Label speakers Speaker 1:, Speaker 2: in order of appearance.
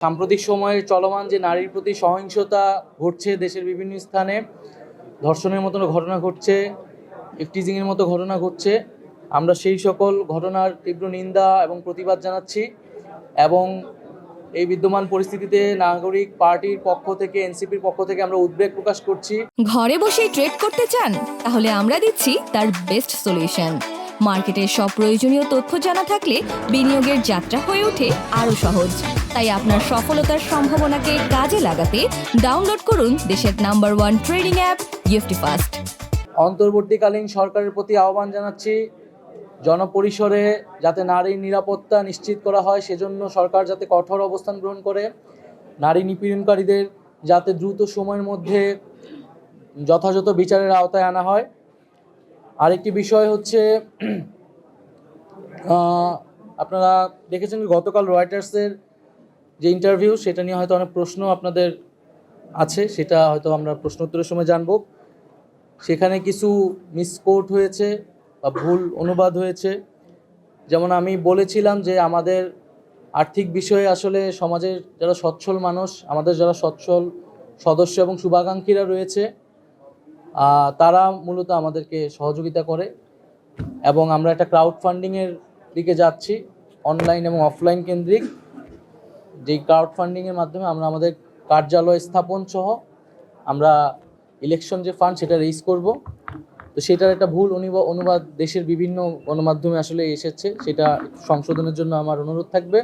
Speaker 1: সাম্প্রতিক সময়ে চলমান যে নারীর প্রতি সহিংসতা ঘটছে দেশের বিভিন্ন স্থানে, ধর্ষণের মতো ঘটনা ঘটছে, ইফটিজিংয়ের মতো ঘটনা ঘটছে, আমরা সেই সকল ঘটনার তীব্র নিন্দা এবং প্রতিবাদ জানাচ্ছি এবং এই বিদ্যমান পরিস্থিতিতে নাগরিক পার্টির পক্ষ থেকে, এনসিপির পক্ষ থেকে আমরা উদ্বেগ প্রকাশ করছি।
Speaker 2: ঘরে বসেই ট্রেড করতে চান? তাহলে আমরা দিচ্ছি তার বেস্ট সলিউশন। মার্কেটের সব প্রয়োজনীয় তথ্য জানা থাকলে বিনিয়োগের যাত্রা হয়ে ওঠে আরও সহজ। তাই আপনার সফলতার সম্ভাবনাকে কাজে লাগাতে ডাউনলোড করুন দেশের নাম্বার 1 ট্রেডিং অ্যাপ গিফটিফাস্ট।
Speaker 1: অন্তর্বর্তীকালীন সরকারের প্রতি আহ্বান জানাচ্ছি, জনপরিসরে যাতে নারীর নিরাপত্তা নিশ্চিত করা হয় সেজন্য সরকার যাতে কঠোর অবস্থান গ্রহণ করে, নারী নিপীড়নকারীদের যাতে দ্রুত সময়ের মধ্যে যথাযথ বিচারের আওতায় আনা হয়। আরেকটি বিষয় হচ্ছে, আপনারা দেখেছেন গতকাল রয়টার্সের যে ইন্টারভিউ, সেটা নিয়ে হয়তো অনেক প্রশ্ন আপনাদের আছে, সেটা হয়তো আমরা প্রশ্ন উত্তরের সময় জানব। সেখানে কিছু মিসকোট হয়েছে বা ভুল অনুবাদ হয়েছে। যেমন আমি বলেছিলাম যে আমাদের আর্থিক বিষয়ে আসলে সমাজের যারা সচ্ছল মানুষ, আমাদের যারা সচ্ছল সদস্য এবং শুভাকাঙ্ক্ষীরা রয়েছে, তারা মূলত আমাদেরকে সহযোগিতা করে এবং আমরা একটা ক্রাউড ফান্ডিংয়ের দিকে যাচ্ছি, অনলাইন এবং অফলাইন কেন্দ্রিক। যেই ক্রাউড ফান্ডিংয়ের মাধ্যমে আমরা আমাদের কার্যালয় স্থাপন সহ আমরা ইলেকশন যে ফান্ড সেটা রেইজ করব। তো সেটার একটা ভুল অনুবাদ দেশের বিভিন্ন গণমাধ্যমে আসলে এসেছে, সেটা সংশোধনের জন্য আমার অনুরোধ থাকবে।